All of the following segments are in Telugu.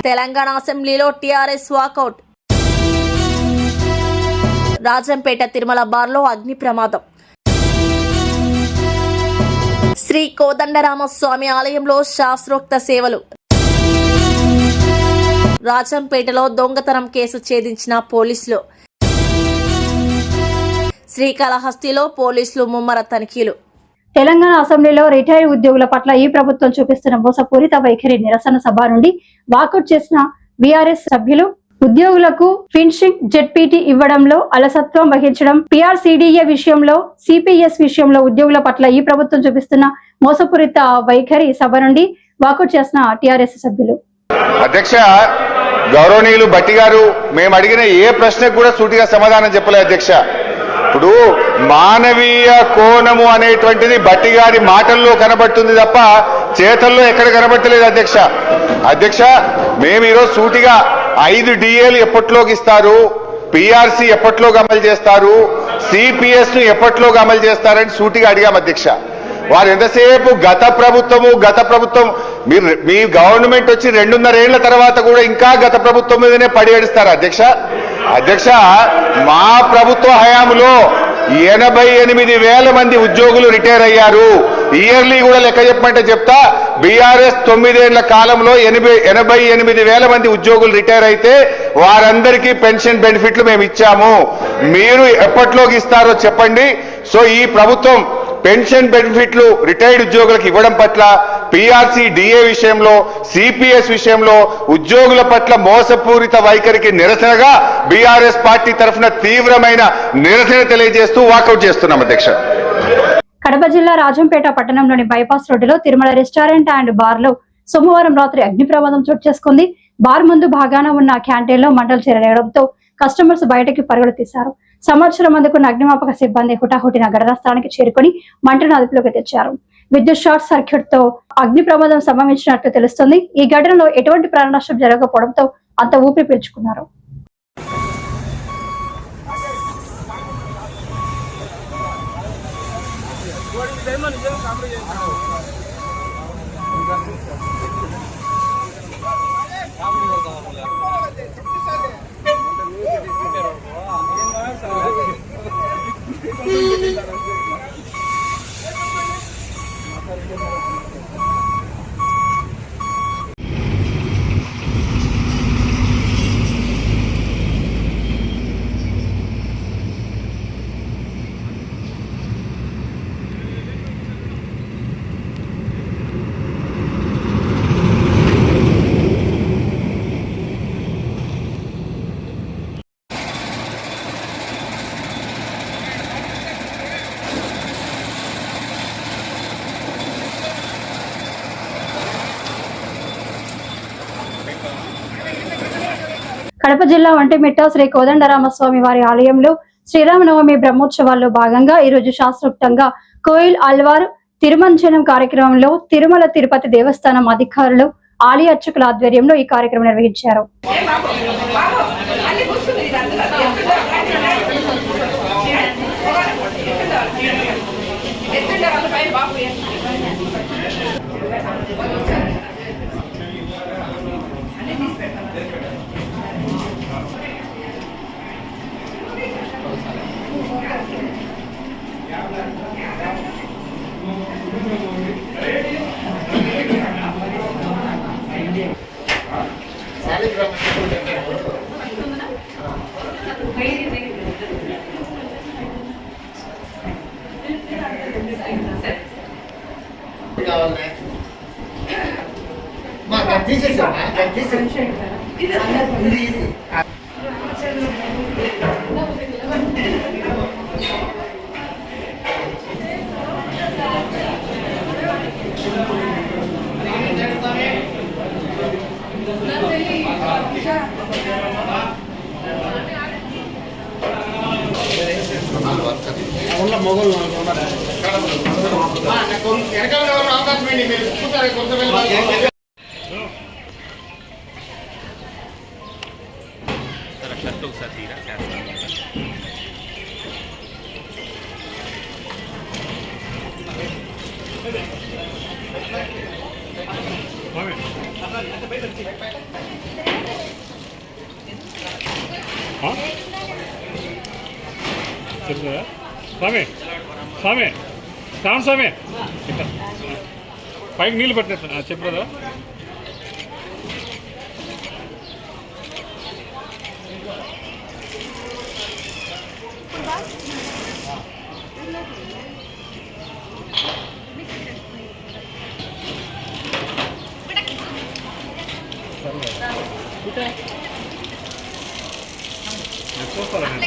తెలంగాణ అసెంబ్లీలో టీఆర్ఎస్ వాకౌట్. రాజంపేట తిరుమల బార్లో అగ్ని ప్రమాదం. శ్రీ కోదండరామస్వామి ఆలయంలో శాస్త్రోక్త సేవలు. రాజంపేటలో దొంగతనం కేసు ఛేదించిన పోలీసులు. శ్రీకాళహస్తిలో పోలీసులు ముమ్మర తనిఖీలు. తెలంగాణ అసెంబ్లీలో రిటైర్డ్ ఉద్యోగుల పట్ల ఈ ప్రభుత్వం చూపిస్తున్న మోసపూరిత వైఖరి నిరసన సభ నుండి వాకౌట్ చేసిన బీఆర్ఎస్ సభ్యులు ఉద్యోగులకు పెన్షన్ జెడ్పీటీ ఇవ్వడంలో అలసత్వం వహించడం, పీఆర్సీడీఏ విషయంలో, సిపిఎస్ విషయంలో ఉద్యోగుల పట్ల ఈ ప్రభుత్వం చూపిస్తున్న మోసపూరిత వైఖరి సభ నుండి వాకౌట్ చేసిన టీఆర్ఎస్ సభ్యులు. అధ్యక్ష, గౌరవనీయులు భట్టి గారు మేము అడిగిన ఏ ప్రశ్నకు కూడా సూటిగా సమాధానం చెప్పలేదు అధ్యక్ష. ఇప్పుడు మానవీయ కోణము అనేటువంటిది భట్టి గారి మాటల్లో కనబడుతుంది తప్ప చేతల్లో ఎక్కడ కనబడలేదు అధ్యక్ష. అధ్యక్ష, మేము ఈరోజు సూటిగా 5 డిఏలు ఎప్పట్లోకి ఇస్తారు, పిఆర్సీ ఎప్పట్లోకి అమలు చేస్తారు, సిపిఎస్ ను ఎప్పట్లోకి అమలు చేస్తారని సూటిగా అడిగాం అధ్యక్ష. వారు ఎంతసేపు గత ప్రభుత్వం మీ గవర్నమెంట్ వచ్చి 2.5 ఏళ్ల తర్వాత కూడా ఇంకా గత ప్రభుత్వం మీదనే పడి ఏడుస్తారు అధ్యక్ష. అధ్యక్ష, మా ప్రభుత్వ హయాంలో 88,000 మంది ఉద్యోగులు రిటైర్ అయ్యారు. ఇయర్లీ కూడా లెక్క చెప్పమంటే చెప్తా. బీఆర్ఎస్ 9 ఏళ్ల కాలంలో 88,000 మంది ఉద్యోగులు రిటైర్ అయితే వారందరికీ పెన్షన్ బెనిఫిట్లు మేము ఇచ్చాము. మీరు ఎప్పట్లోకి ఇస్తారో చెప్పండి. సో ఈ ప్రభుత్వం పెన్షన్ బెనిఫిట్లు రిటైర్డ్ ఉద్యోగులకు ఇవ్వడం పట్ల, పీఆర్సీ డిఏ విషయంలో, సిపిఎస్ విషయంలో ఉద్యోగుల పట్ల మోసపూరిత వైఖరికి నిరసనగా బీఆర్ఎస్ పార్టీ తరఫున తీవ్రమైన నిరసన తెలియజేస్తూ వాకౌట్ చేస్తున్నాం అధ్యక్ష. కడప జిల్లా రాజంపేట పట్టణంలోని బైపాస్ రోడ్డులో తిరుమల రెస్టారెంట్ అండ్ బార్ లో సోమవారం రాత్రి అగ్ని ప్రమాదం చోటు చేసుకుంది. బార్ ముందు భాగాన ఉన్న క్యాంటీన్ లో మంటలు చెలరేగడంతో కస్టమర్స్ బయటకి పరుగులు తీశారు. సమాచారం అందుకున్న అగ్నిమాపక సిబ్బంది హుటాహుటిన ఘటనా స్థానానికి చేరుకుని మంటను అదుపులోకి తెచ్చారు. విద్యుత్ షార్ట్ సర్క్యూట్ తో అగ్ని ప్రమాదం సంభవించినట్లు తెలుస్తుంది. ఈ ఘటనలో ఎటువంటి ప్రాణ నష్టం జరగకపోవడంతో అంత ఊపిరి పీల్చుకున్నారు. కడప జిల్లా ఒంటిమిట్ట శ్రీ కోదండరామస్వామి వారి ఆలయంలో శ్రీరామనవమి బ్రహ్మోత్సవాల్లో భాగంగా ఈ రోజు శాస్త్రోక్తంగా కోయిల్ అల్వార్ తిరుమంజనం కార్యక్రమంలో తిరుమల తిరుపతి దేవస్థానం అధికారులు, ఆలయ అర్చకుల ఆధ్వర్యంలో ఈ కార్యక్రమం నిర్వహించారు. మొగలు షర్ట్ ఒకసారి తీరా చేస్తాను. చెప్తుందా స్వామి స్వామి శ్రావణ స్వామి ఇక్కడ పైకి నీళ్ళు పట్టినట్టు చెప్పదా చూస్తారా నేను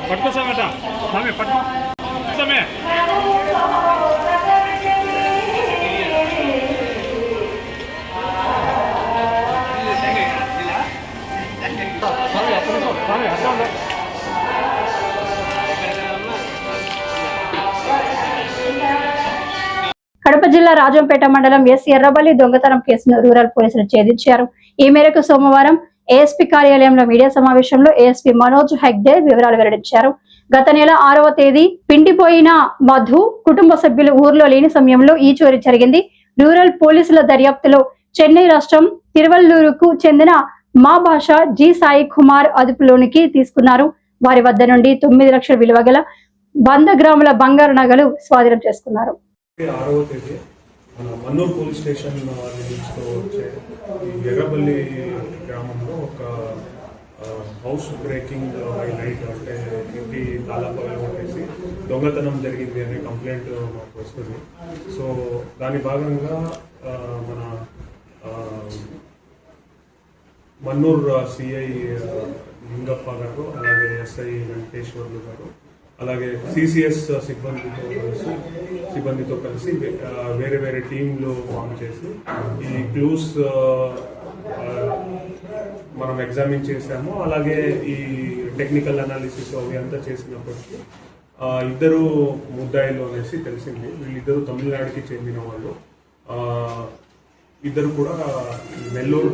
పట్టుకో సమేట స్వామి పట్టుకో సమయ కడప జిల్లా రాజంపేట మండలం ఎస్ ఎర్రబల్లి దొంగతనం కేసును రూరల్ పోలీసులు ఛేదించారు. ఈ మేరకు సోమవారం ఏఎస్పీ కార్యాలయంలో మీడియా సమావేశంలో ఏఎస్పీ మనోజ్ హెగ్డే వివరాలు వెల్లడించారు. గత నెల 6వ తేదీ పిండిపోయిన మధు కుటుంబ సభ్యులు ఊర్లో లేని సమయంలో ఈ చోరీ జరిగింది. రూరల్ పోలీసుల దర్యాప్తులో చెన్నై రాష్ట్రం తిరువల్లూరుకు చెందిన మా భాష జి సాయి కుమార్ అదుపులోనికి తీసుకున్నారు. వారి వద్ద నుండి 9 లక్షల విలువ గల 100 గ్రాముల బంగారు నగలు స్వాధీనం చేసుకున్నారు. 6వ తేదీ మన మన్నూరు పోలీస్ స్టేషన్ లిమిట్స్లో వచ్చే ఈ ఎర్రబల్లి గ్రామంలో ఒక హౌస్ బ్రేకింగ్ బై నైట్ అంటే ఇంటి తాళాలు కొట్టేసి దొంగతనం జరిగింది అనే కంప్లైంట్ మాకు వస్తుంది. సో దాని భాగంగా మన మన్నూరు సిఐ లింగప్ప గారు, అలాగే ఎస్ఐ వెంకటేశ్వర్లు గారు, అలాగే సిసిఎస్ సిబ్బందితో కలిసి వేరే వేరే టీంలు ఫామ్ చేసి ఈ క్లూస్ మనం ఎగ్జామిన్ చేసాము. అలాగే ఈ టెక్నికల్ అనాలిసిస్ అవి అంతా చేసినప్పటికీ 2 ముద్దాయిలు అనేసి తెలిసింది. వీళ్ళిద్దరూ తమిళనాడుకి చెందిన వాళ్ళు. 2 కూడా నెల్లూరు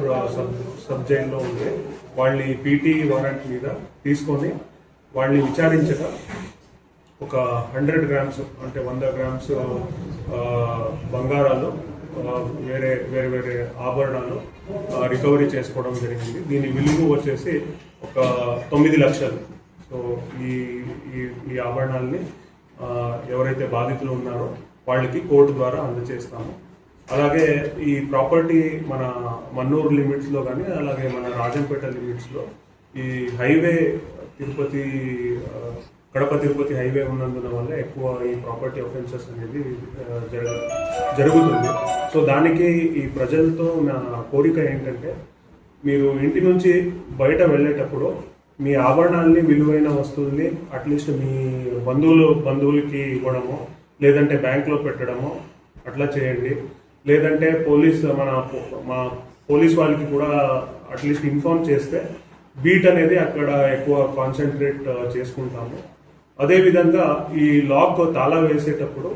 సబ్ జైల్లో ఉండే వాళ్ళని పీటీ వారెంట్ మీద తీసుకొని వాళ్ళని విచారించగా ఒక 100 గ్రామ్స్ అంటే 100 గ్రామ్స్ బంగారాలు, వేరే వేరే వేరే ఆభరణాలు రికవరీ చేసుకోవడం జరిగింది. దీని విలువ వచ్చేసి ఒక 9 లక్షలు. సో ఈ ఆభరణాలని ఎవరైతే బాధితులు ఉన్నారో వాళ్ళకి కోర్టు ద్వారా అందజేస్తాము. అలాగే ఈ ప్రాపర్టీ మన మన్నూరు లిమిట్స్లో కానీ అలాగే మన రాజంపేట లిమిట్స్లో ఈ హైవే కడప తిరుపతి హైవే ఉన్నందున వల్ల ఎక్కువ ఈ ప్రాపర్టీ అఫెన్సెస్ అనేది జరుగుతుంది. సో దానికి ఈ ప్రజలతో నా కోరిక ఏంటంటే, మీరు ఇంటి నుంచి బయట వెళ్ళేటప్పుడు మీ ఆభరణాలని, విలువైన వస్తువుల్ని అట్లీస్ట్ మీ బంధువులకి ఇవ్వడమో, లేదంటే బ్యాంక్లో పెట్టడమో అట్లా చేయండి. లేదంటే మా పోలీస్ వాళ్ళకి కూడా అట్లీస్ట్ ఇన్ఫార్మ్ చేస్తే బీట్ అనేది అక్కడ ఎక్కువ కాన్సన్ట్రేట్ చేసుకుంటాము. అదేవిధంగా ఈ లాక్ తాళా వేసేటప్పుడు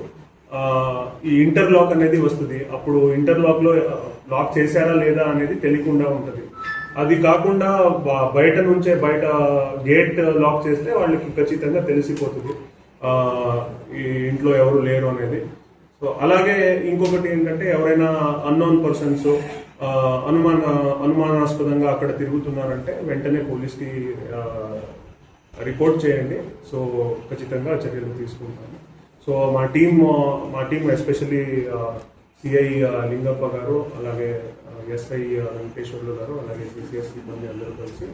ఈ ఇంటర్ లాక్ అనేది వస్తుంది. అప్పుడు ఇంటర్ లాక్లో లాక్ చేశారా లేదా అనేది తెలియకుండా ఉంటుంది. అది కాకుండా బయట గేట్ లాక్ చేస్తే వాళ్ళకి ఖచ్చితంగా తెలిసిపోతుంది ఈ ఇంట్లో ఎవరు లేరు అనేది. సో అలాగే ఇంకొకటి ఏంటంటే, ఎవరైనా అన్నోన్ పర్సన్స్ అనుమానాస్పదంగా అక్కడ తిరుగుతున్నారంటే వెంటనే పోలీస్కి రిపోర్ట్ చేయండి. సో ఖచ్చితంగా చర్యలు తీసుకుంటాము. సో మా టీం ఎస్పెషల్లీ సిఐ లింగప్ప గారు, అలాగే ఎస్ఐ వెంకటేశ్వర్లు గారు, అలాగే సిసిఎస్ సిబ్బంది అందరూ కలిసి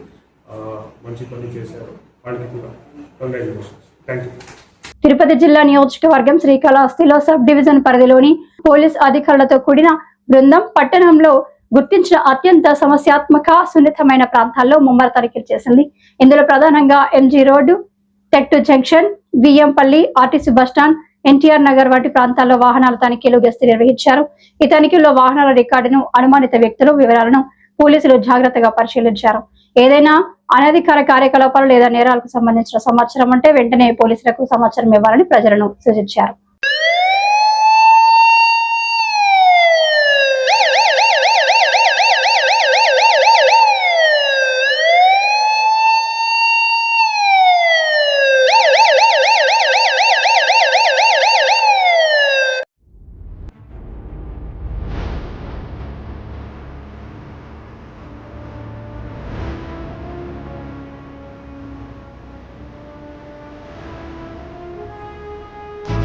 మంచి పని చేశారు. వాళ్ళకి కూడా కంగ్రాచులేషన్స్. Thank you. తిరుపతి జిల్లా నియోజకవర్గం శ్రీకాళహస్తిలో సబ్ డివిజన్ పరిధిలోని పోలీస్ అధికారులతో కూడిన బృందం పట్టణంలో గుర్తించిన అత్యంత సమస్యాత్మక సున్నితమైన ప్రాంతాల్లో ముమ్మర తనిఖీలు చేసింది. ఇందులో ప్రధానంగా MG road, Tettu junction, Biyyampalli, RTC bus stand, NTR Nagar వంటి ప్రాంతాల్లో వాహనాల తనిఖీలు గస్తీ నిర్వహించారు. ఈ తనిఖీల్లో వాహనాల రికార్డును, అనుమానిత వ్యక్తుల వివరాలను పోలీసులు జాగ్రత్తగా పరిశీలించారు. ఏదైనా అనధికార కార్యకలాపాలు లేదా నేరాలకు సంబంధించిన సమాచారం ఉంటే వెంటనే పోలీసులకు సమాచారం ఇవ్వాలని ప్రజలను సూచించారు.